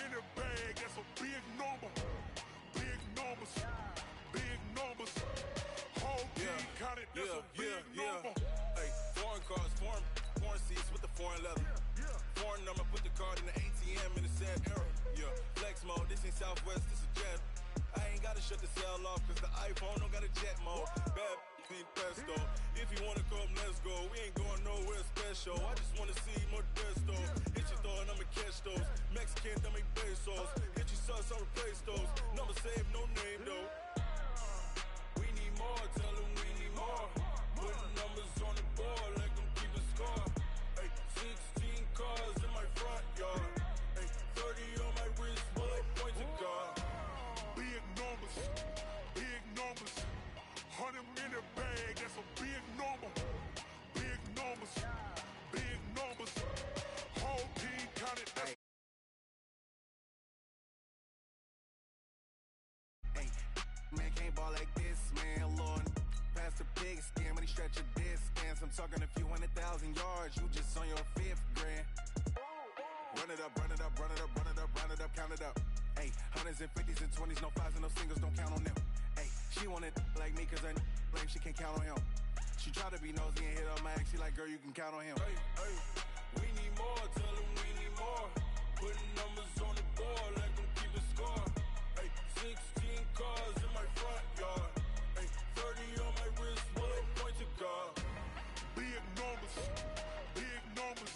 in the bag, that's a big number. Big numbers, big numbers. Whole team counted, that's a big number. Hey, foreign cars, foreign seats with the foreign leather. Foreign number, put the card in the ATM in the sad era. Yeah, flex mode, this ain't Southwest, this is jet. I ain't gotta shut the cell off, cause the iPhone don't got a jet mode. Bad need pesto. If you wanna come, let's go. We ain't going nowhere special. I just wanna see more desto. Hit your throw and I'ma catch those. Mexican, don't make pesos. Hit your sauce, I'll replace those. Number saved, no name though. We need more, tell them we need more. Putting numbers on the board, let them keep a score. Hey, 16 cars in my front yard. Hey, 30 on my wrist, bullet points of God. Big numbers, big numbers. 100 in the bag, that's a big number. Big numbers, big numbers. Whole team counted, that's Hey, man can't ball like this, man, Lord. Past the pig skin when he stretch a distance. I'm talking a few 100,000 yards, you just on your 5th grand. Run it up, run it up, run it up, run it up, run it up, count it up. Hey, hundreds and 50s and 20s, no 5s and no singles, don't count on them. Hey, she wanted like me cause her lame, she can't count on him. She tried to be nosy and hit up my ex, she like, girl, you can count on him. Hey, we need more, tell them we need more. Putting numbers on the board, let them keep a score. Hey, 16 cars in my front yard. Hey, 30 on my wrist, bullet points of God. big numbers, big numbers.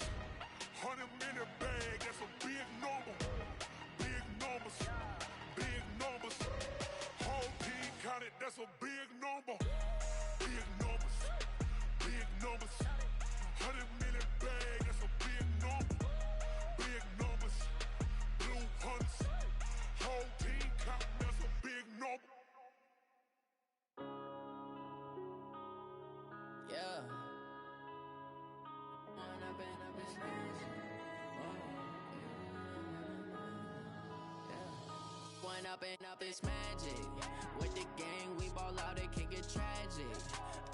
100 in the bag, that's a big number. Big numbers, big numbers. Whole team counted, that's a big number. Big numbers, big numbers. 100 in the bag, that's a big number. Big numbers, blue hunts. Whole team counting, that's a big number. Yeah. One up and up is magic. With the gang, we ball out, it can get tragic.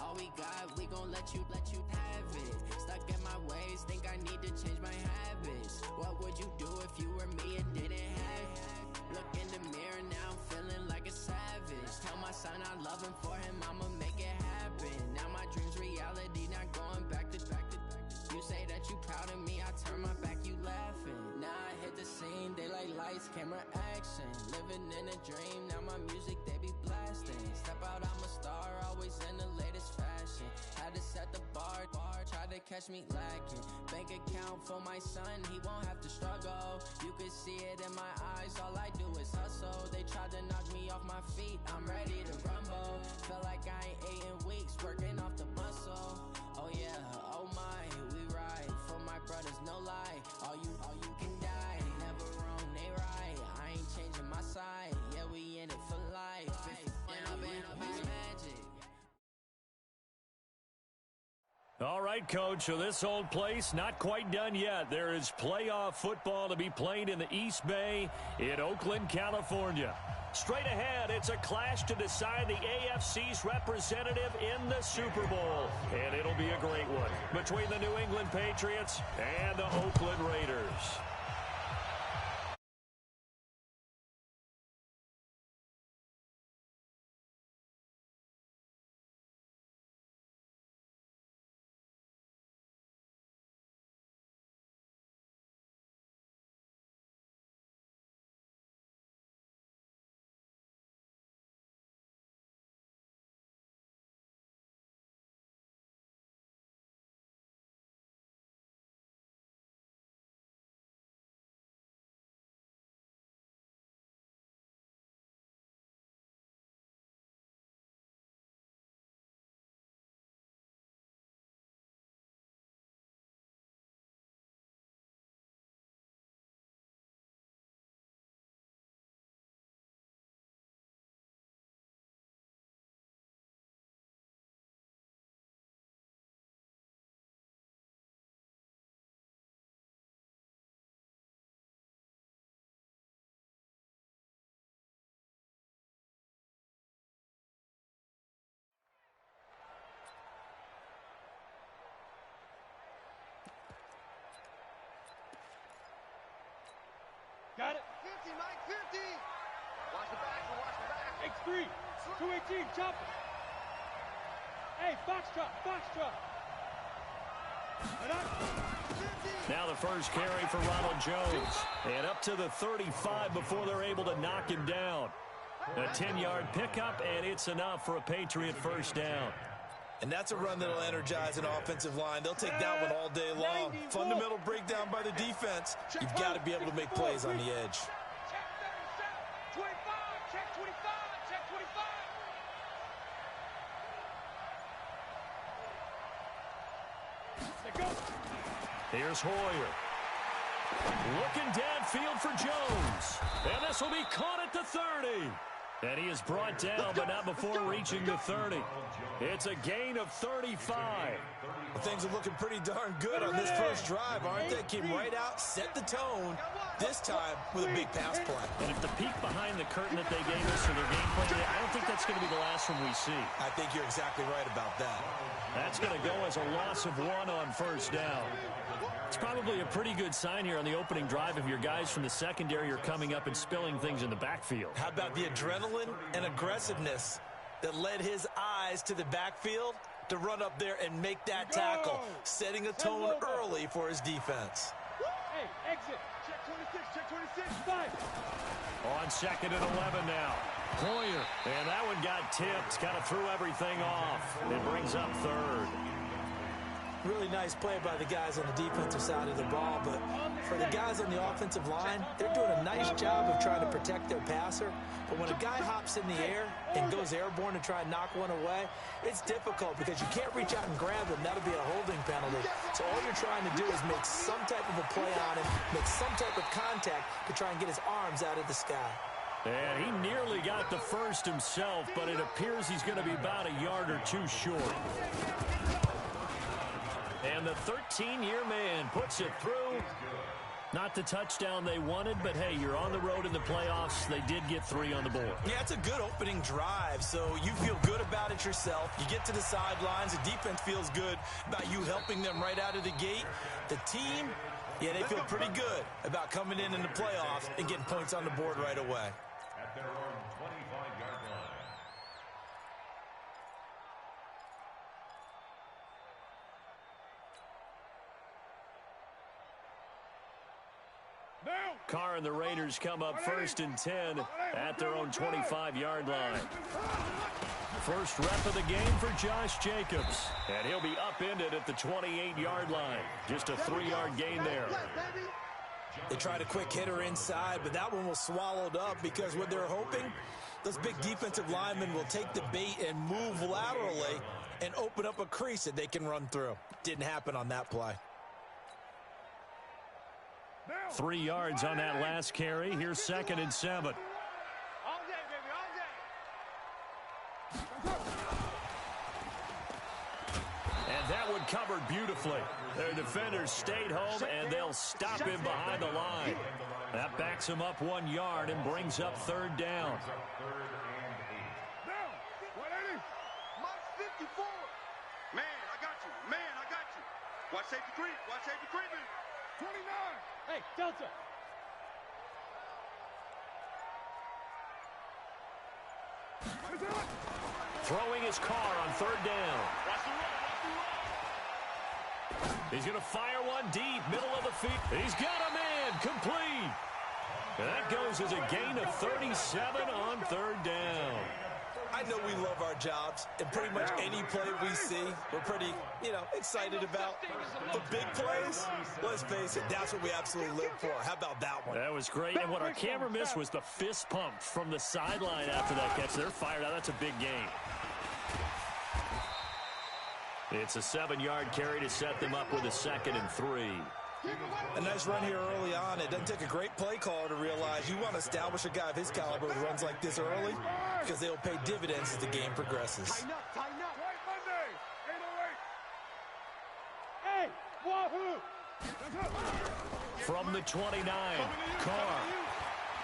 All we got, we gon' let you have it. Stuck in my ways, think I need to change my habits. What would you do if you were me and didn't have it? Look in the mirror, now I'm feeling like a savage. Tell my son I love him, for him I'ma make it happen. Now my dream's reality, not going back to. You say that you proud of me, I turn my back, you laughing. Now I hit the scene, they like lights, camera, action. Living in a dream, now my music, they be blasting. Step out, I'm a star, always in the latest fashion. Had to set the bar, try to catch me lacking. Bank account for my son, he won't have to struggle. You can see it in my eyes, all I do is hustle. They tried to knock me off my feet, I'm ready to rumble. Feel like I ain't ate in weeks, working off the muscle. Oh yeah, oh my, we ride for my brothers, no lie. All you can die, never wrong, they right. I ain't changing my side, yeah, we in it for life. I've been magic. All right, Coach, so this old place not quite done yet. There is playoff football to be played in the East Bay in Oakland, California. Straight ahead, it's a clash to decide the AFC's representative in the Super Bowl. And it'll be a great one between the New England Patriots and the Oakland Raiders. Got it. 50, Mike, 50. Watch the back, watch the back. X3, 218, chop it. Hey, foxtrot. Now the first carry for Ronald Jones. And up to the 35 before they're able to knock him down. A 10-yard pickup, and it's enough for a Patriot first down. And that's a run that'll energize an offensive line. They'll take that one all day long. Fundamental breakdown by the defense. You've got to be able to make plays on the edge. Check 37, 25, check 25, check 25. Let's go. Here's Hoyer. Looking downfield for Jones. And this will be caught at the 30. And he is brought down, but not before reaching the 30. It's a gain of 35. Well, things are looking pretty darn good on this first drive, aren't they? Came right out, set the tone, this time with a big pass play. And if the peek behind the curtain that they gave us for their game plan today, I don't think that's going to be the last one we see. I think you're exactly right about that. That's going to go as a loss of 1 on first down. It's probably a pretty good sign here on the opening drive if your guys from the secondary are coming up and spilling things in the backfield. How about the adrenaline and aggressiveness that led his eyes to the backfield to run up there and make that tackle, setting a tone early for his defense. Hey, exit. Check 26, 5. On second and 11 now. Hoyer. And that one got tipped. Kind of threw everything off. It brings up third. Really nice play by the guys on the defensive side of the ball, but for the guys on the offensive line, they're doing a nice job of trying to protect their passer. But when a guy hops in the air and goes airborne to try and knock one away, it's difficult because you can't reach out and grab him. That'll be a holding penalty. So all you're trying to do is make some type of a play on him, make some type of contact to try and get his arms out of the sky. And he nearly got the first himself, but it appears he's going to be about a yard or two short. And the 13-year man puts it through. Not the touchdown they wanted, but hey, you're on the road in the playoffs. They did get 3 on the board. Yeah, it's a good opening drive, so you feel good about it yourself. You get to the sidelines. The defense feels good about you helping them right out of the gate. The team, yeah, they feel pretty good about coming in the playoffs and getting points on the board right away. At their own 25-yard line. Carr and the Raiders come up first and 10 at their own 25-yard line. First rep of the game for Josh Jacobs. And he'll be upended at the 28-yard line. Just a 3-yard gain there. They tried a quick hitter inside, but that one was swallowed up because what they're hoping, those big defensive linemen will take the bait and move laterally and open up a crease that they can run through. Didn't happen on that play. 3 yards on that last carry. Here's 2nd and 7. All day, baby, all day. And that one covered beautifully. Their defenders stayed home, and they'll stop him behind the line. That backs him up 1 yard and brings up 3rd down. Mike, 54. Man, I got you. Watch safety creep. Watch safety creeping. 29. Hey, Delta. Throwing his car on 3rd down. He's going to fire one deep, middle of the field. He's got a man, complete. And that goes as a gain of 37 on 3rd down. I know we love our jobs, and pretty much any play we see, we're pretty, excited about. The big plays, let's face it, that's what we absolutely live for. How about that one? That was great, and what our camera missed was the fist pump from the sideline after that catch. They're fired out. That's a big gain. It's a 7-yard carry to set them up with a 2nd and 3. A nice run here early on. It doesn't take a great play caller to realize you want to establish a guy of his caliber who runs like this early because they'll pay dividends as the game progresses. Tighten up. White Monday, 808. Hey, wahoo! From the 29, Carr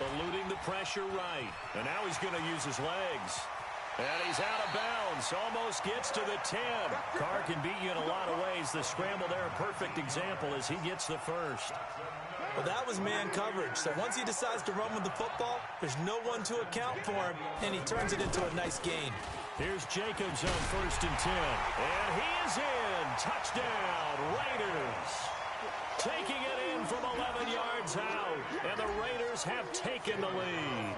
eluding the pressure right. And now he's going to use his legs. And he's out of bounds. Almost gets to the 10. Carr can beat you in a lot of ways. The scramble there, a perfect example as he gets the first. Well, that was man coverage. So once he decides to run with the football, there's no one to account for him, and he turns it into a nice gain. Here's Jacobs on 1st and 10. And he is in. Touchdown, Raiders. Taking it in from 11 yards out. And the Raiders have taken the lead.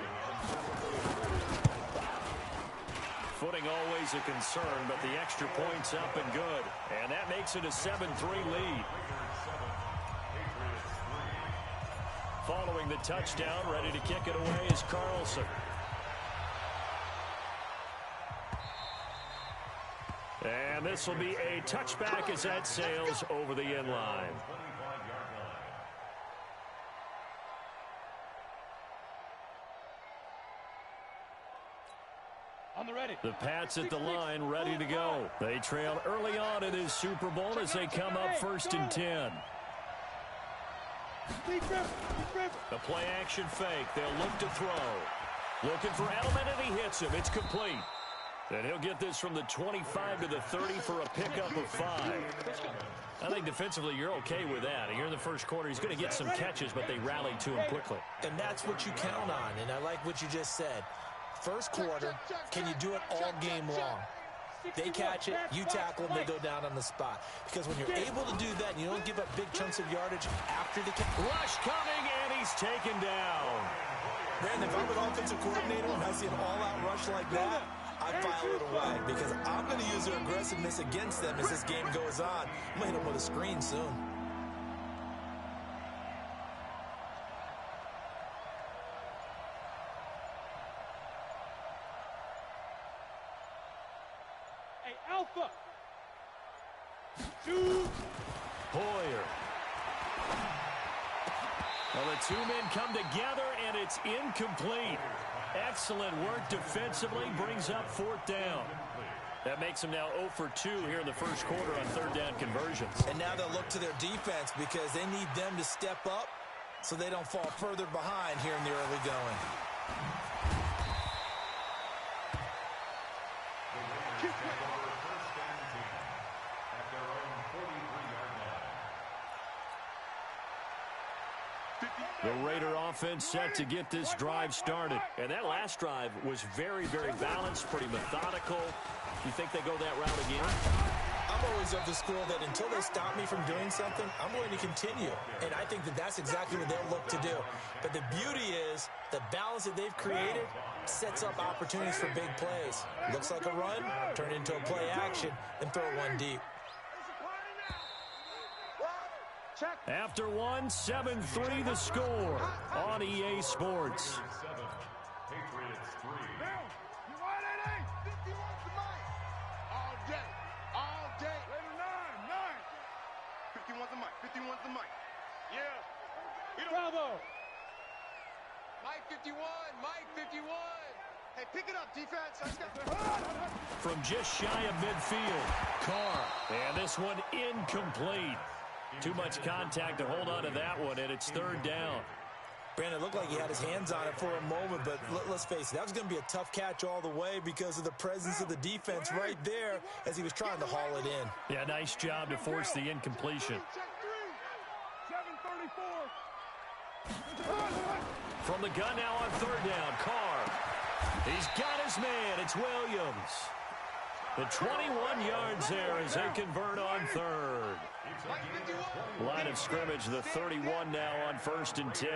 Footing always a concern, but the extra point's up and good. And that makes it a 7-3 lead. Following the touchdown, ready to kick it away is Carlson. And this will be a touchback as that sails over the end line. On the ready. The Pats at the line, ready to go. They trail early on in this Super Bowl as they come up 1st and 10. A play action fake. They'll look to throw. Looking for Edelman, and he hits him. It's complete. And he'll get this from the 25 to the 30 for a pickup of 5. I think defensively you're okay with that. Here in the first quarter, he's going to get some catches, but they rallied to him quickly. And that's what you count on, and I like what you just said. First quarter, can you do it all game long? They catch it, you tackle them, they go down on the spot. Because when you're able to do that and you don't give up big chunks of yardage after the catch. Rush coming, and he's taken down. Brandon, if I'm an offensive coordinator and I see an all-out rush like that, I file it away because I'm going to use their aggressiveness against them as this game goes on. I'm going to hit them with a screen soon. Hey, Alpha. Shoot. Hoyer. Well, the two men come together, and it's incomplete. Excellent work defensively, brings up 4th down. That makes them now 0 for 2 here in the first quarter on 3rd down conversions. And now they'll look to their defense because they need them to step up so they don't fall further behind here in the early going. The Raider offense set to get this drive started. And that last drive was very, very balanced, pretty methodical. You think they go that route again? I'm always of the school that until they stop me from doing something, I'm going to continue. And I think that that's exactly what they'll look to do. But the beauty is the balance that they've created sets up opportunities for big plays. Looks like a run, turn it into a play action, and throw one deep. After 1, 7-3 the score on EA Sports. Patriots 3. You want it, 51's the mic. All day. All day. Later 9. 51's the mic. 51's the mic. Yeah. Bravo. Mike 51. Mike 51. Hey, pick it up, defense. From just shy of midfield, Carr. And this one incomplete. Too much contact to hold on to that one, and it's 3rd down. Brandon, it looked like he had his hands on it for a moment, but let's face it, that was going to be a tough catch all the way because of the presence of the defense right there as he was trying to haul it in. Yeah, nice job to force the incompletion. 734. From the gun now on 3rd down, Carr. He's got his man. It's Williams. The 21 yards there as they convert on 3rd. Line of scrimmage, the 31 now on 1st and 10.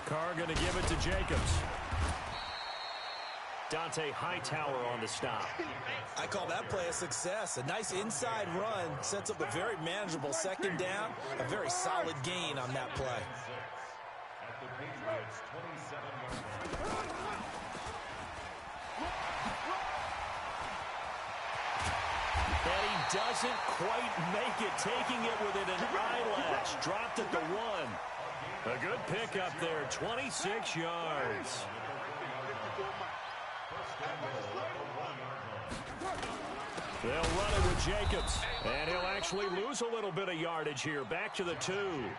Carr going to give it to Jacobs. Dante Hightower on the stop. I call that play a success. A nice inside run sets up a very manageable 2nd down. A very solid gain on that play. At the Patriots 27-yard line. And he doesn't quite make it, taking it within an eyelash. Dropped at the 1. A good pickup there, 26 yards. They'll run it with Jacobs, and he'll actually lose a little bit of yardage here. Back to the 2.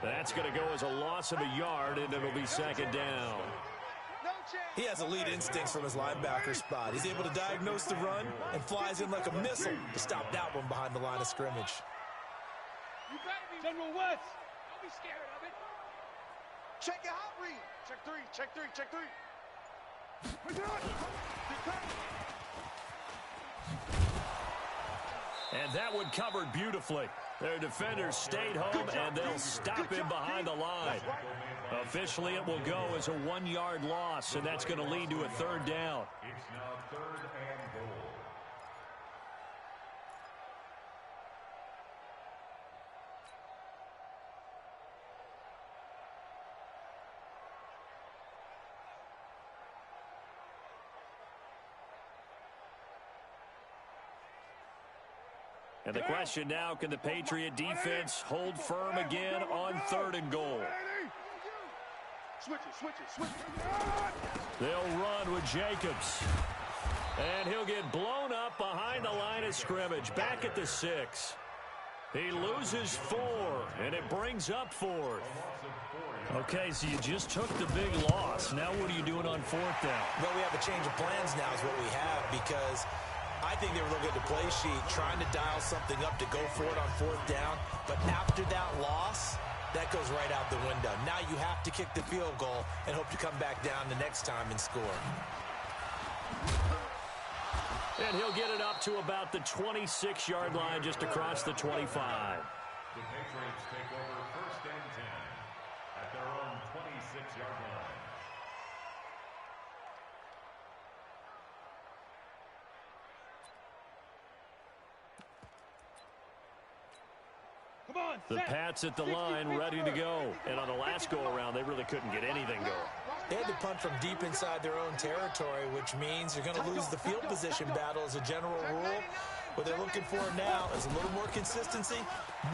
That's going to go as a loss of a yard, and it'll be 2nd down. He has elite instincts from his linebacker spot. He's able to diagnose the run and flies in like a missile to stop that one behind the line of scrimmage. You better be. General West. Don't be scared of it. Check your hot read. Check three, check three, check three. And that one covered beautifully. Their defenders stayed home, and they'll stop him behind the line. Officially, it will go as a 1-yard loss, and that's going to lead to a third down. It's now 3rd and goal. And the question now, can the Patriot defense hold firm again on 3rd and goal? Switch it. They'll run with Jacobs. And he'll get blown up behind the line of scrimmage, back at the 6. He loses 4, and it brings up 4th. Okay, so you just took the big loss. Now what are you doing on 4th down? Well, we have a change of plans now is what we have, because I think they were looking at the play sheet, trying to dial something up to go for it on 4th down. But after that loss, that goes right out the window. Now you have to kick the field goal and hope to come back down the next time and score. And he'll get it up to about the 26-yard line, just across the 25. The Patriots take over 1st and 10 at their own 26-yard line. The Pats at the line, ready to go. And on the last go-around, they really couldn't get anything going. They had to punt from deep inside their own territory, which means you're going to lose the field position battle as a general rule. What they're looking for now is a little more consistency,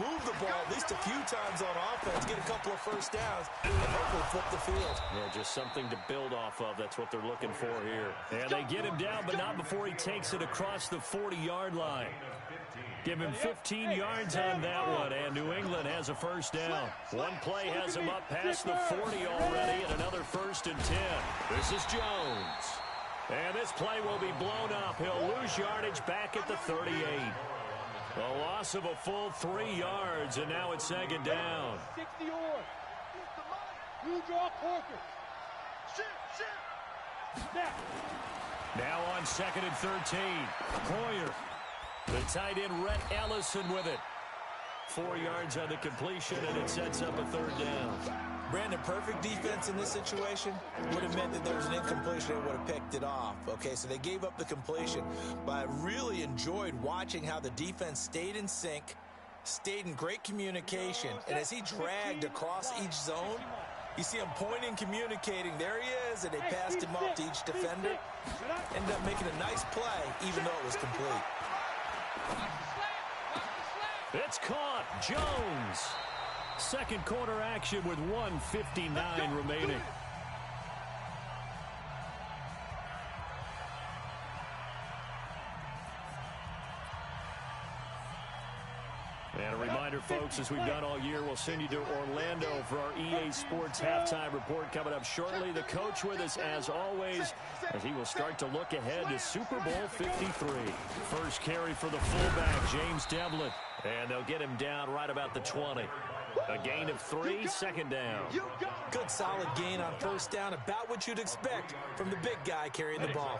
move the ball at least a few times on offense, get a couple of first downs, and hopefully flip the field. Yeah, just something to build off of. That's what they're looking for here. And they get him down, but not before he takes it across the 40-yard line. Give him 15 yards on that one, and New England has a first down. One play has him up past the 40 already, and another 1st and 10. This is Jones. And this play will be blown up. He'll lose yardage back at the 38. A loss of a full 3 yards, and now it's 2nd down. 60 or. You draw Corker. Now on 2nd and 13. Hoyer. The tight end, Rhett Ellison, with it. 4 yards on the completion, and it sets up a 3rd down. Brandon, perfect defense in this situation would have meant that there was an incompletion and would have picked it off. Okay, so they gave up the completion, but I really enjoyed watching how the defense stayed in sync, stayed in great communication, and as he dragged across each zone, you see him pointing, communicating. There he is, and they passed him off to each defender. Ended up making a nice play, even though it was complete. It's caught. Jones. Second quarter action with 1:59 remaining. And a reminder, folks, as we've done all year, we'll send you to Orlando for our EA Sports halftime report coming up shortly. The coach with us, as always, as he will start to look ahead to Super Bowl 53. First carry for the fullback, James Devlin. And they'll get him down right about the 20. A gain of 3, 2nd down. Good solid gain on 1st down, about what you'd expect from the big guy carrying the ball.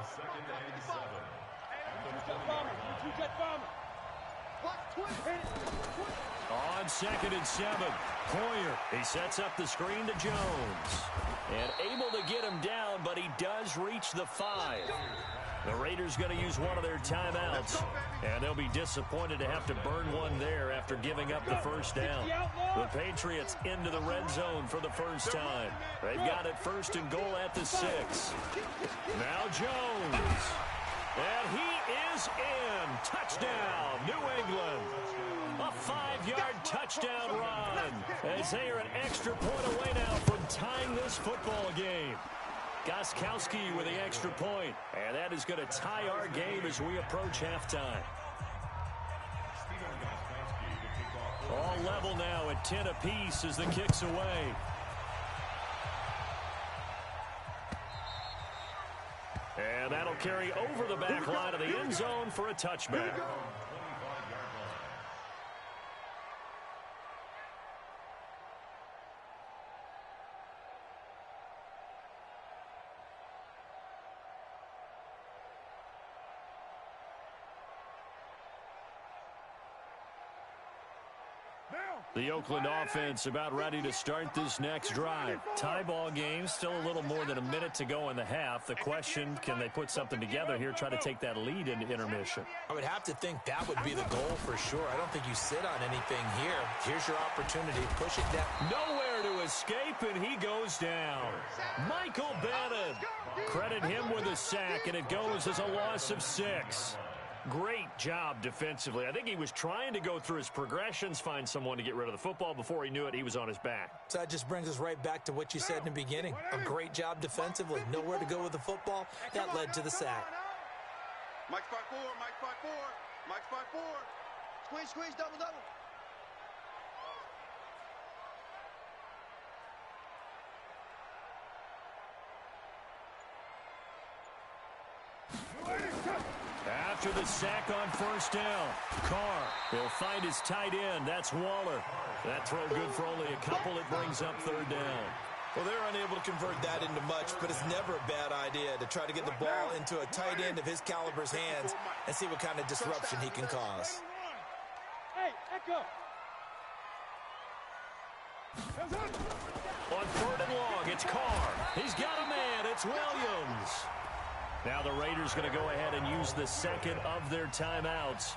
On 2nd and 7, Hoyer. He sets up the screen to Jones. And able to get him down, but he does reach the 5. The Raiders going to use one of their timeouts. And they'll be disappointed to have to burn one there after giving up the 1st down. The Patriots into the red zone for the first time. They've got it 1st and goal at the 6. Now Jones. And he is in. Touchdown, New England. A 5-yard touchdown run as they are an extra point away now from tying this football game. Gostkowski with the extra point, and that is going to tie our game as we approach halftime. All level now at 10 apiece as the kick's away. And that'll carry over the back line of the end zone for a touchback. The Oakland offense about ready to start this next drive. Tie ball game, still a little more than a minute to go in the half. The question, can they put something together here, try to take that lead into intermission? I would have to think that would be the goal for sure. I don't think you sit on anything here. Here's your opportunity. Push it down. Nowhere to escape, and he goes down. Michael Bannon. Credit him with a sack, and it goes as a loss of 6. Great job defensively. I think he was trying to go through his progressions, find someone to get rid of the football. Before he knew it, he was on his back. So that just brings us right back to what you said in the beginning. A great job defensively. Nowhere to go with the football. That led to the sack. Mike's 5-4, Mike's 5-4, Mike's 5-4. Squeeze, squeeze, double, double. After the sack on first down, Carr will find his tight end. That's Waller. That throw good for only a couple. It brings up third down. Well, they're unable to convert that into much, but it's never a bad idea to try to get the ball into a tight end of his caliber's hands and see what kind of disruption he can cause. Hey, Echo. On third and long, it's Carr. He's got a man. It's Williams. Now the Raiders going to go ahead and use the second of their timeouts,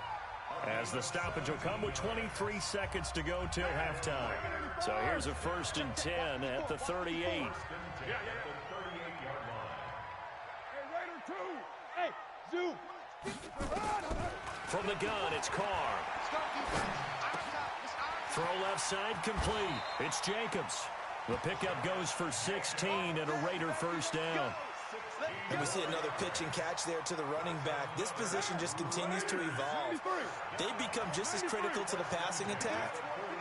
as the stoppage will come with 23 seconds to go till halftime. So here's a 1st and 10 at the 38. Hey, Raider 2. Hey, zoom. From the gun, it's Carr. Throw left side complete. It's Jacobs. The pickup goes for 16 and a Raider first down. And we see another pitch and catch there to the running back. This position just continues to evolve. They become just as critical to the passing attack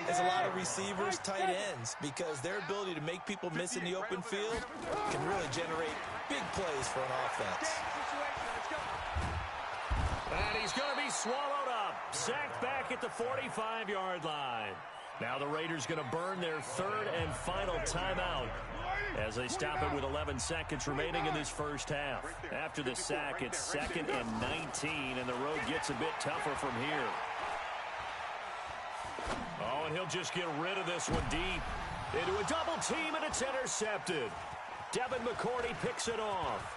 as a lot of receivers, tight ends, because their ability to make people miss in the open field can really generate big plays for an offense. And he's going to be swallowed up. Sacked back at the 45-yard line. Now the Raiders going to burn their third and final timeout as they stop it with 11 seconds remaining in this first half. After the sack, it's 2nd and 19, and the road gets a bit tougher from here. Oh, and he'll just get rid of this one deep into a double team, and it's intercepted. Devin McCourty picks it off.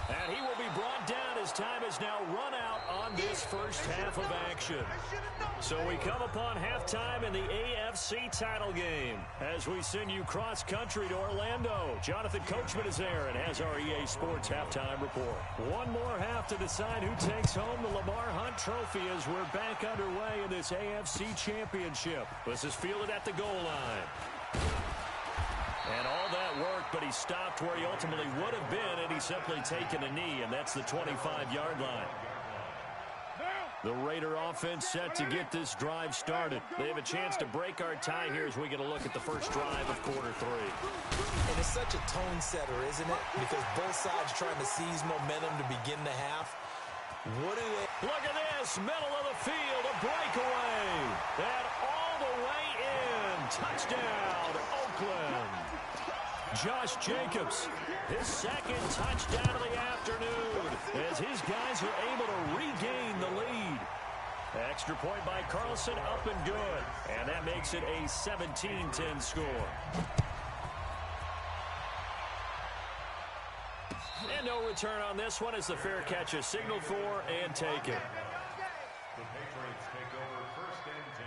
And he will be brought down as time has now run out on this first half of action. So we come upon halftime in the AFC title game as we send you cross-country to Orlando. Jonathan Coachman is there and has our EA Sports halftime report. One more half to decide who takes home the Lamar Hunt Trophy as we're back underway in this AFC Championship. This is fielded at the goal line. And all that work, but he stopped where he ultimately would have been, and he's simply taken a knee, and that's the 25-yard line. The Raider offense set to get this drive started. They have a chance to break our tie here as we get a look at the first drive of quarter 3. And it's such a tone setter, isn't it? Because both sides trying to seize momentum to begin the half. What do they... Look at this, middle of the field, a breakaway. And all the way in. Touchdown, Oakland. Josh Jacobs, his second touchdown of the afternoon as his guys are able to regain the lead. Extra point by Carlson, up and good. And that makes it a 17-10 score. And no return on this one as the fair catch is signaled for and taken. The Patriots take over 1st and 10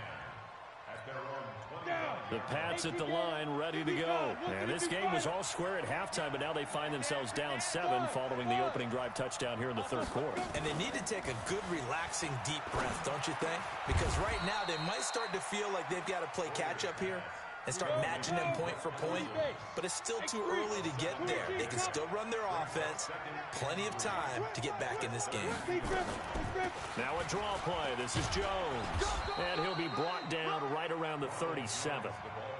at their own 20. The Pats at the line, ready to go. And this game was all square at halftime, but now they find themselves down 7 following the opening drive touchdown here in the third quarter. And they need to take a good, relaxing, deep breath, don't you think? Because right now they might start to feel like they've got to play catch-up here and start matching them point for point, but it's still too early to get there. They can still run their offense. Plenty of time to get back in this game. Now a draw play. This is Jones. And he'll be brought down right around the 37.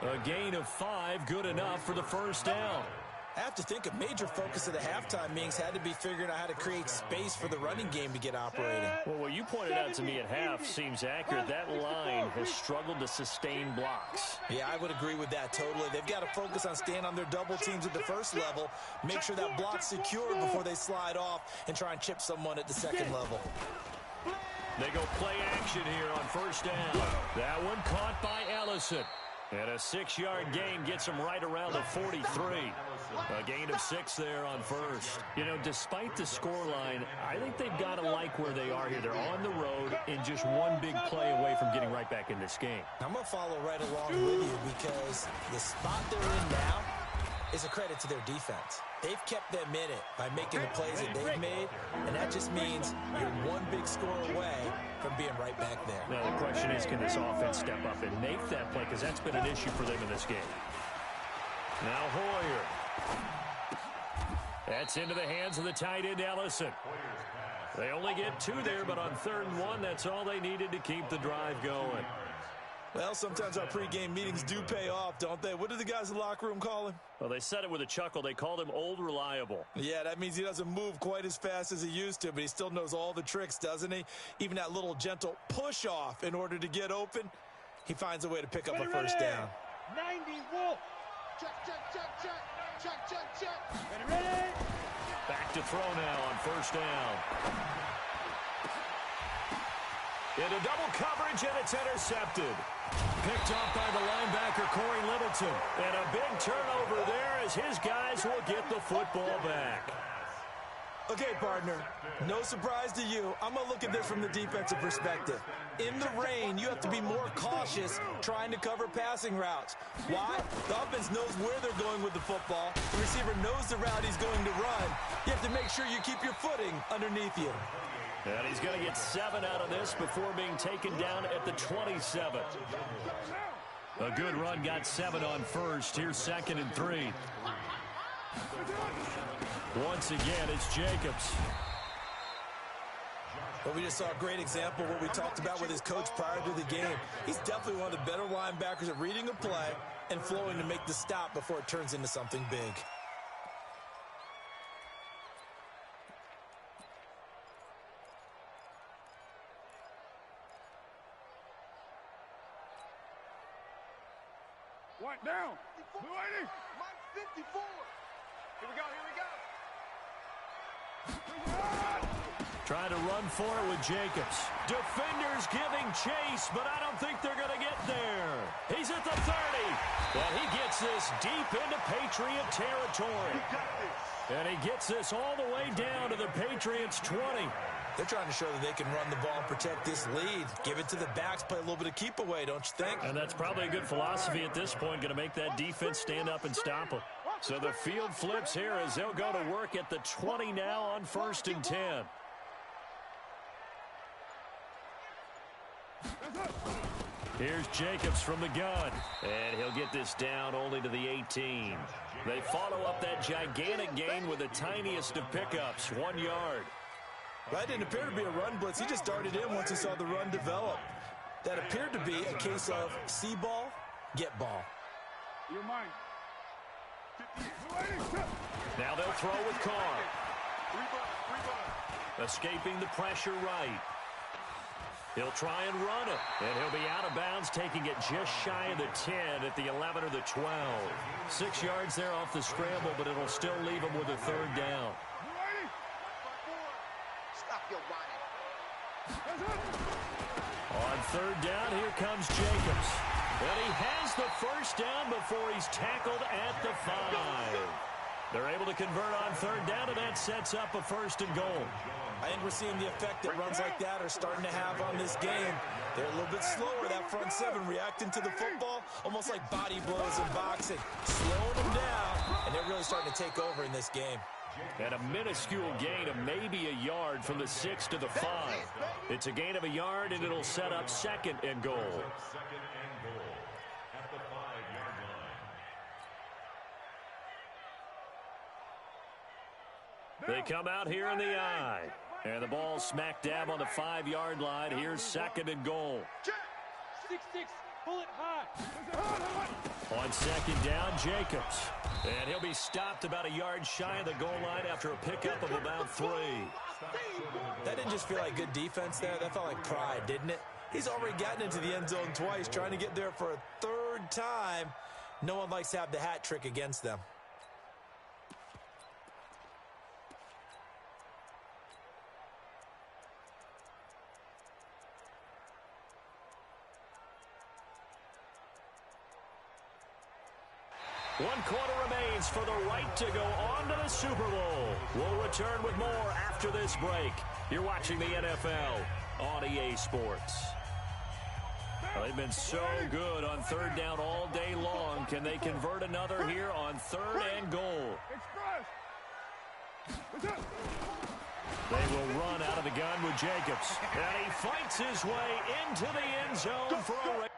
A gain of 5, good enough for the first down. I have to think a major focus of the halftime meetings had to be figuring out how to create space for the running game to get operating. Well, what you pointed out to me at half seems accurate. That line has struggled to sustain blocks. Yeah, I would agree with that totally. They've got to focus on staying on their double teams at the first level, make sure that block's secure before they slide off and try and chip someone at the second level. They go play action here on first down. That one caught by Ellison. And a 6-yard gain gets him right around the 43. A gain of 6 there on first. You know, despite the scoreline, I think they've got to like where they are here. They're on the road and just one big play away from getting right back in this game. I'm going to follow right along with you because the spot they're in now is a credit to their defense. They've kept them in it by making the plays that they've made, and that just means you're one big score away from being right back there. Now, the question is, can this offense step up and make that play? Because that's been an issue for them in this game. Now Hoyer. That's into the hands of the tight end, Ellison. They only get 2 there, but on 3rd and 1, that's all they needed to keep the drive going. Well, sometimes our pregame meetings do pay off, don't they? What do the guys in the locker room call him? Well, they said it with a chuckle. They called him Old Reliable. Yeah, that means he doesn't move quite as fast as he used to, but he still knows all the tricks, doesn't he? Even that little gentle push-off in order to get open, he finds a way to pick up a first down. 90 Wolf. Check, check, check, check. Check, check, check. Ready? Back to throw now on first down. Into double coverage, and it's intercepted. Picked off by the linebacker, Corey Littleton. And a big turnover there as his guys will get the football back. Okay, partner, no surprise to you. I'm going to look at this from the defensive perspective. In the rain, you have to be more cautious trying to cover passing routes. Why? The offense knows where they're going with the football. The receiver knows the route he's going to run. You have to make sure you keep your footing underneath you. And he's going to get 7 out of this before being taken down at the 27. A good run, got 7 on first. Here's 2nd and 3. Once again, it's Jacobs. But we just saw a great example of what we talked about with his coach prior to the game. He's definitely one of the better linebackers at reading a play and flowing to make the stop before it turns into something big. One down. Blue 80. Mike 54. Here we go, here we go. Trying to run for it with Jacobs. Defenders giving chase, but I don't think they're going to get there. He's at the 30. And he gets this deep into Patriot territory. And he gets this all the way down to the Patriots' 20. They're trying to show that they can run the ball and protect this lead. Give it to the backs, play a little bit of keep away, don't you think? And that's probably a good philosophy at this point, going to make that defense stand up and stop them. So the field flips here as they'll go to work at the 20 now on 1st and 10. Here's Jacobs from the gun. And he'll get this down only to the 18. They follow up that gigantic gain with the tiniest of pickups, 1 yard. That didn't appear to be a run blitz. He just darted in once he saw the run develop. That appeared to be a case of see ball, get ball. Your mind. Now they'll throw with Carr. Escaping the pressure right. He'll try and run it. And he'll be out of bounds, taking it just shy of the 10 at the 11 or the 12. 6 yards there off the scramble, but it'll still leave him with a 3rd down. On 3rd down, here comes Jacobs. And he has the first down before he's tackled at the 5. They're able to convert on 3rd down, and that sets up a 1st and goal. I think we're seeing the effect that runs like that are starting to have on this game. They're a little bit slower, that front 7, reacting to the football, almost like body blows in boxing. Slowing them down, and they're really starting to take over in this game. And a minuscule gain of maybe a yard from the 6 to the 5. It's a gain of a yard, and it'll set up 2nd and goal. They come out here in the eye. And the ball smack dab on the 5-yard line. Here's 2nd and goal. 6-6, pull it high. On 2nd down, Jacobs. And he'll be stopped about a yard shy of the goal line after a pickup of about 3. That didn't just feel like good defense there. That felt like pride, didn't it? He's already gotten into the end zone twice, trying to get there for a 3rd time. No one likes to have the hat trick against them. 1 quarter remains for the right to go on to the Super Bowl. We'll return with more after this break. You're watching the NFL on EA Sports. They've been so good on third down all day long. Can they convert another here on 3rd and goal? They will run out of the gun with Jacobs. And he fights his way into the end zone for a...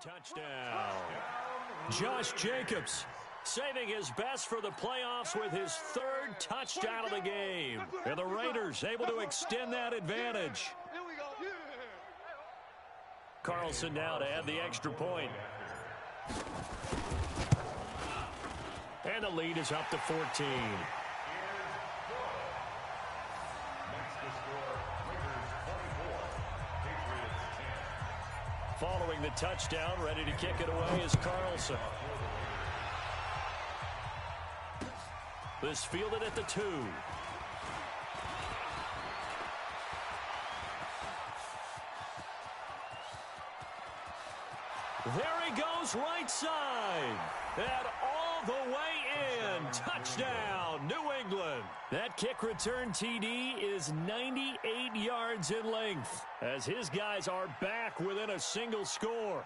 Touchdown. Josh Jacobs saving his best for the playoffs with his 3rd touchdown of the game. And the Raiders able to extend that advantage. Carlson now to add the extra point. And the lead is up to 14. Following the touchdown, ready to kick it away is Carlson. This fielded at the 2. There he goes, right side. And all the way in. Touchdown, New England. That kick return TD is 98 yards in length as his guys are back within a single score.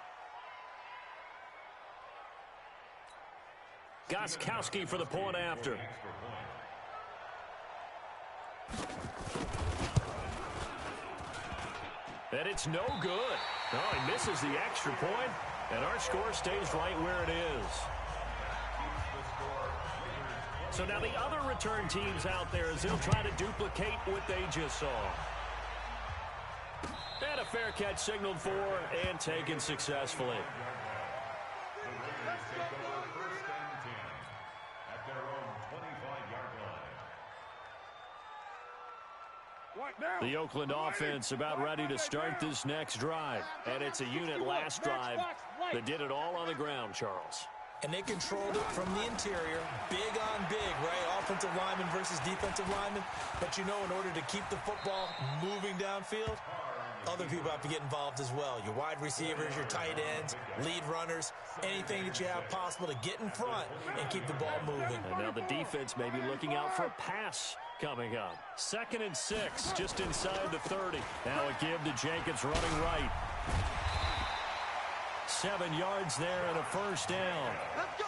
Gostkowski for the point after. And it's no good. Oh, he misses the extra point, and our score stays right where it is. So now the other return teams out there as they'll try to duplicate what they just saw. And a fair catch signaled for and taken successfully. The Oakland offense about ready to start this next drive. And it's a unit last drive that did it all on the ground, Charles. And they controlled it from the interior, big on big, right? Offensive lineman versus defensive lineman. But you know, in order to keep the football moving downfield, other people have to get involved as well. Your wide receivers, your tight ends, lead runners, anything that you have possible to get in front and keep the ball moving. And now the defense may be looking out for a pass coming up. 2nd and 6, just inside the 30. Now a give to Jacobs running right. 7 yards there and a first down.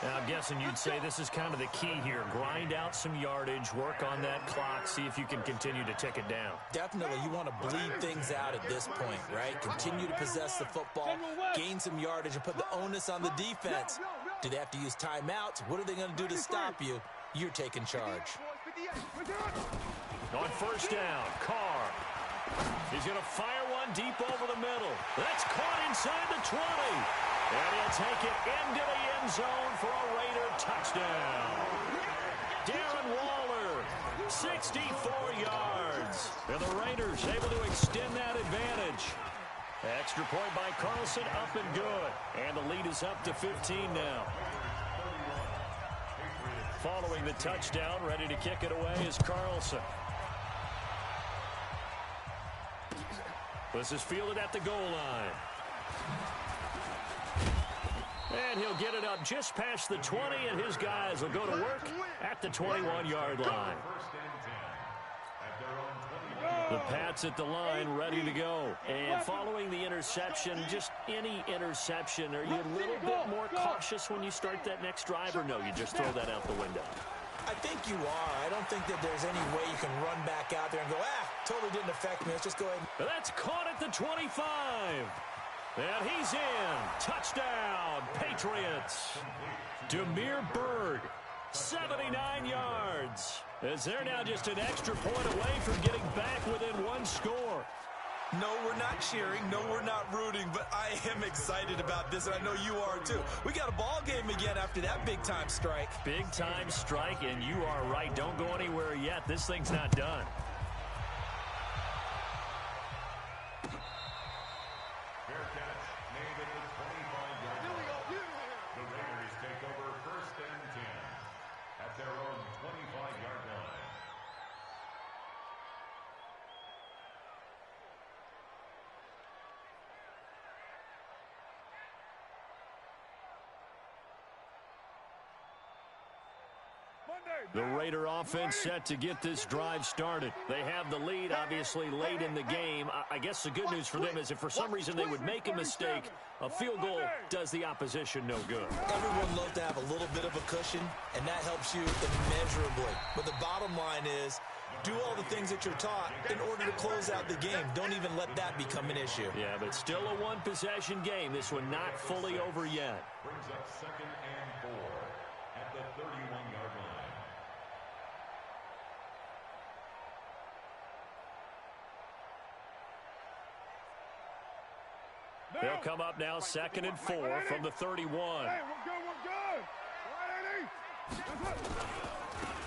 Now, I'm guessing you'd say this is kind of the key here. Grind out some yardage, work on that clock, see if you can continue to tick it down. Definitely. You want to bleed things out at this point, right? Continue to possess the football, gain some yardage, and put the onus on the defense. Do they have to use timeouts? What are they going to do to stop you? You're taking charge. On first down, Carr. He's going to fire one deep over the middle. That's caught inside the 20. And he'll take it into the end zone for a Raider touchdown. Darren Waller, 64 yards. And the Raiders able to extend that advantage. Extra point by Carlson, up and good. And the lead is up to 15 now. Following the touchdown, ready to kick it away is Carlson. This is fielded at the goal line. And he'll get it up just past the 20, and his guys will go to work at the 21-yard line. The Pats at the line, ready to go. And following the interception, just any interception, are you a little bit more cautious when you start that next drive, or no, you just throw that out the window? I think you are. I don't think that there's any way you can run back out there and go, totally didn't affect me. Let's just go ahead. That's caught at the 25. And he's in. Touchdown, Patriots. Demir Berg, 79 yards. As they're now just an extra point away from getting back within one score. No, we're not cheering. No, we're not rooting, but I am excited about this, and I know you are too. We got a ball game again after that big-time strike. Big-time strike, and you are right. Don't go anywhere yet. This thing's not done. Fair catch made at the 25-yard line. The Raiders take over 1st and 10 at their own 25-yard line. The Raider offense set to get this drive started. They have the lead, obviously, late in the game. I guess the good news for them is if for some reason they would make a mistake, a field goal does the opposition no good. Everyone loves to have a little bit of a cushion, and that helps you immeasurably. But the bottom line is, do all the things that you're taught in order to close out the game. Don't even let that become an issue. Yeah, but still a one-possession game. This one not fully over yet. Brings up 2nd and 4 at the 31-yard line. They'll come up now 2nd and 4 from the 31. Hey, we're good. All right, Eddie.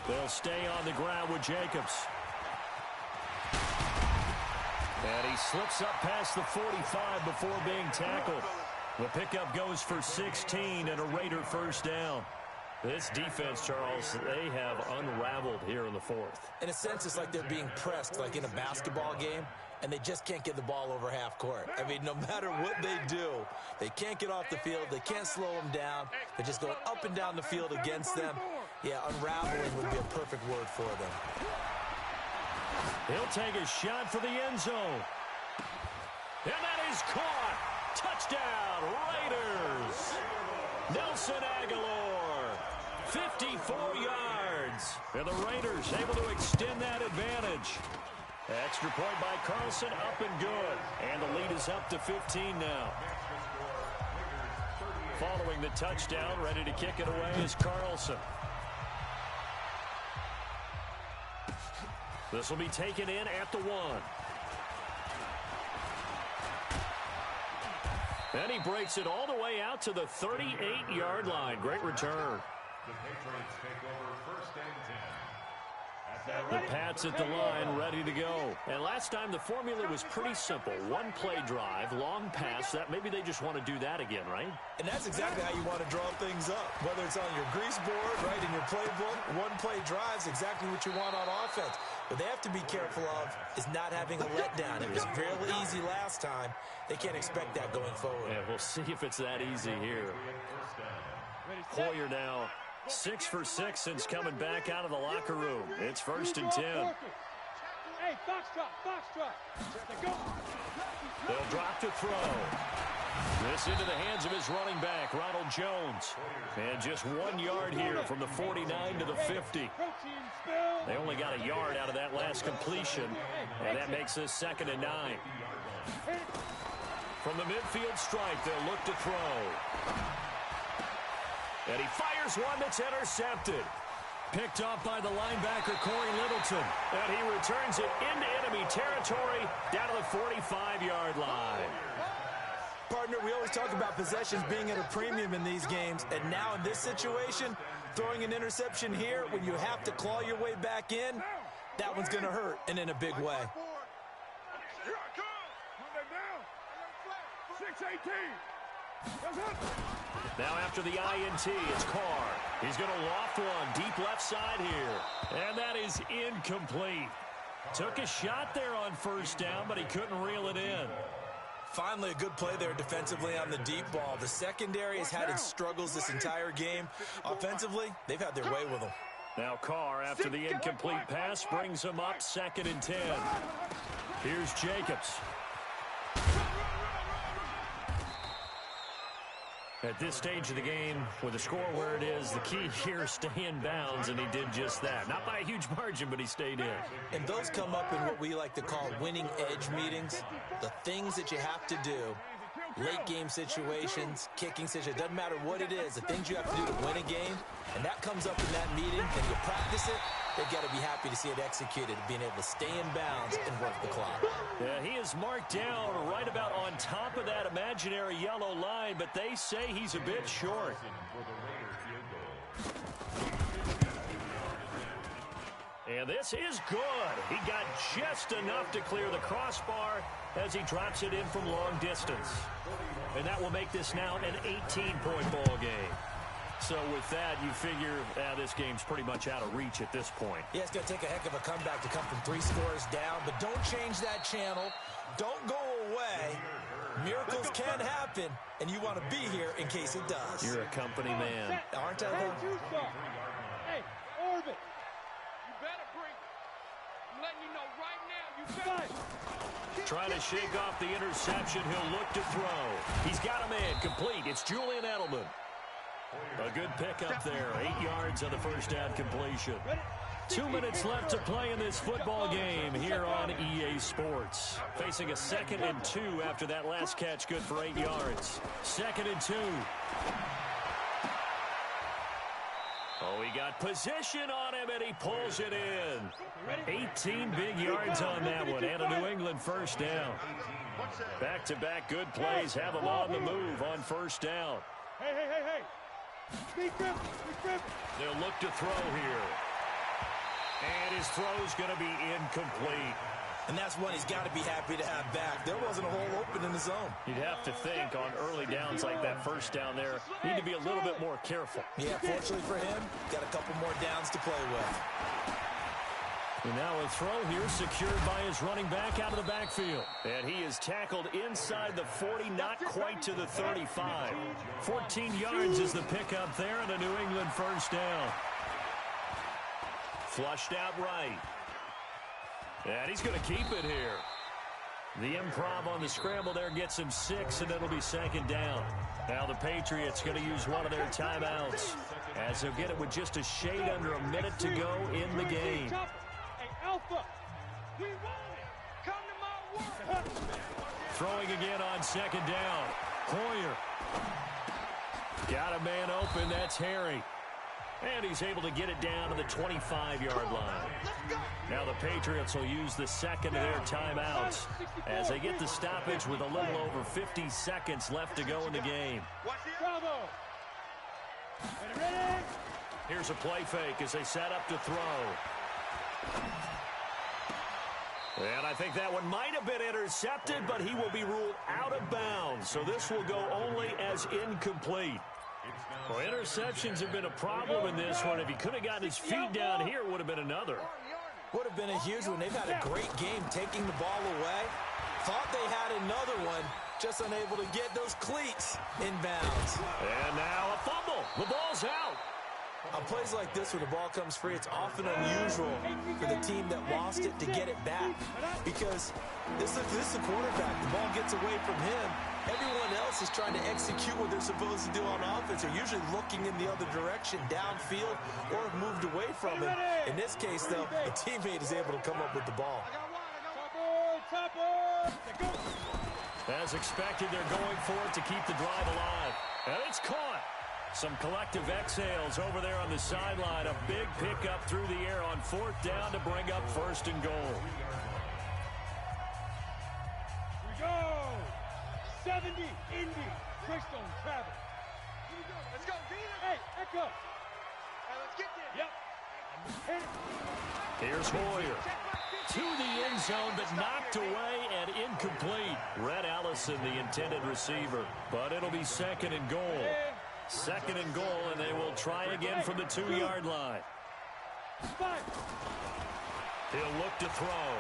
They'll stay on the ground with Jacobs. And he slips up past the 45 before being tackled. The pickup goes for 16 and a Raider first down. This defense, Charles, they have unraveled here in the 4th. In a sense, it's like they're being pressed, like in a basketball game, and they just can't get the ball over half court. I mean, no matter what they do, they can't get off the field. They can't slow them down. They're just going up and down the field against them. Yeah, unraveling would be a perfect word for them. He'll take a shot for the end zone. And that is caught. Touchdown, Raiders. Nelson Aguilar, 54 yards. And the Raiders able to extend that advantage. Extra point by Carlson, up and good. And the lead is up to 15 now. Following the touchdown, ready to kick it away is Carlson. This will be taken in at the 1. And he breaks it all the way out to the 38-yard line. Great return. The Patriots take over 1st and 10. The Pats at the line, ready to go. And last time, the formula was pretty simple. One-play drive, long pass. That maybe they just want to do that again, right? And that's exactly how you want to draw things up. Whether it's on your grease board, right, in your playbook, one-play drives exactly what you want on offense. What they have to be careful of is not having a letdown. It was real easy last time. They can't expect that going forward. Yeah, we'll see if it's that easy here. Hoyer now 6 for 6 since coming back out of the locker room. It's 1st and 10. Hey, foxtrot. They'll drop to throw. This into the hands of his running back, Ronald Jones. And just 1 yard here from the 49 to the 50. They only got a yard out of that last completion, and that makes this 2nd and 9. From the midfield stripe, they'll look to throw. And he fires one that's intercepted. Picked off by the linebacker, Corey Littleton. And he returns it into enemy territory down to the 45-yard line. Partner, we always talk about possessions being at a premium in these games. And now in this situation, throwing an interception here when you have to claw your way back in, that one's going to hurt, and in a big way. Here I come. 6-18. Now after the INT, it's Carr. He's going to loft one deep left side here. And that is incomplete. Took a shot there on 1st down, but he couldn't reel it in. Finally, a good play there defensively on the deep ball. The secondary has had its struggles this entire game. Offensively, they've had their way with them. Now Carr, after the incomplete pass, brings him up 2nd and 10. Here's Jacobs. At this stage of the game, with the score where it is, the key here is stay in bounds, and he did just that. Not by a huge margin, but he stayed in. And those come up in what we like to call winning edge meetings. The things that you have to do, late game situations, kicking situations, doesn't matter what it is, the things you have to do to win a game, and that comes up in that meeting, and you practice it, they've got to be happy to see it executed, being able to stay in bounds and work the clock. Yeah, he is marked down right about on top of that imaginary yellow line, but they say he's a bit short. And this is good. He got just enough to clear the crossbar as he drops it in from long distance. And that will make this now an 18-point ball game. So with that, you figure this game's pretty much out of reach at this point. Yeah, it's going to take a heck of a comeback to come from 3 scores down, but don't change that channel. Don't go away. Miracles can happen, and you want to be here in case it does. You're a company man. Aren't I? Hey, Orbit. You better bring it. I'm letting you know right now, you better. Trying to shake off the interception. He'll look to throw. He's got a man complete. It's Julian Edelman. A good pickup there. 8 yards on the first down completion. 2 minutes left to play in this football game here on EA Sports. Facing a 2nd and 2 after that last catch, good for 8 yards. 2nd and 2. Oh, he got position on him, and he pulls it in. 18 big yards on that one, and a New England first down. Back-to-back good plays have him on the move on first down. Hey. Speak grip. They'll look to throw here. And his throw's going to be incomplete. And that's one he's got to be happy to have back. There wasn't a hole open in the zone. You'd have to think on early downs like that first down there, need to be a little bit more careful. Yeah, fortunately for him, got a couple more downs to play with. And now a throw here secured by his running back out of the backfield. And he is tackled inside the 40, not quite to the 35. 14 yards is the pickup there, and a New England first down. Flushed out right. And he's going to keep it here. The improv on the scramble there gets him 6, and it'll be 2nd down. Now the Patriots going to use one of their timeouts, as they'll get it with just a shade under a minute to go in the game. Alpha, we want it. Come to my work. Throwing again on 2nd down. Hoyer. Got a man open. That's Harry. And he's able to get it down to the 25-yard line. Now the Patriots will use the 2nd of their timeouts as they get the stoppage with a little over 50 seconds left to go in the game. Bravo. Ready? Here's a play fake as they set up to throw. And I think that one might have been intercepted, but he will be ruled out of bounds. So this will go only as incomplete. Well, interceptions have been a problem in this one. If he could have gotten his feet down here, it would have been another. Would have been a huge one. They've had a great game taking the ball away. Thought they had another one, just unable to get those cleats in bounds. And now a fumble. The ball's out. On plays like this where the ball comes free, it's often unusual for the team that lost it to get it back, because this is the quarterback. The ball gets away from him. Everyone else is trying to execute what they're supposed to do on offense. They're usually looking in the other direction, downfield, or have moved away from him. In this case, though, a teammate is able to come up with the ball. As expected, they're going for it to keep the drive alive. And it's caught. Some collective exhales over there on the sideline. A big pickup through the air on 4th down to bring up 1st and goal. Here we go. 70, Indy, Crystone, Travis. Here we go. Let's go, Gina. Hey, Echo. Hey, let's get there. Yep. Here's Hoyer. To the end zone, but knocked away and incomplete. Red Allison, the intended receiver. But it'll be 2nd and goal. 2nd and goal, and they will try again from the 2-yard line. He'll look to throw.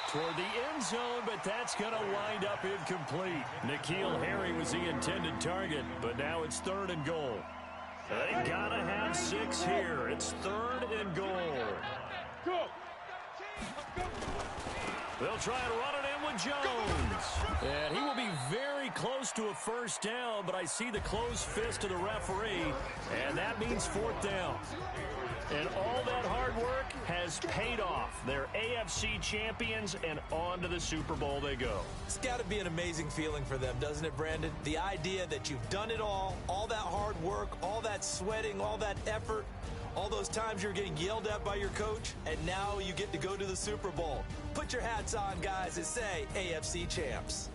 Toward the end zone, but that's going to wind up incomplete. N'Keal Harry was the intended target, but now it's 3rd and goal. They got to have 6 here. It's 3rd and goal. Go. They'll try and run it in with Jones. And he will be very close to a first down, but I see the closed fist of the referee, and that means fourth down. And all that hard work has paid off. They're AFC champions, and on to the Super Bowl they go. It's got to be an amazing feeling for them, doesn't it, Brandon? The idea that you've done it all that hard work, all that sweating, all that effort, all those times you're getting yelled at by your coach, and now you get to go to the Super Bowl. Put your hats on, guys, and say AFC champs.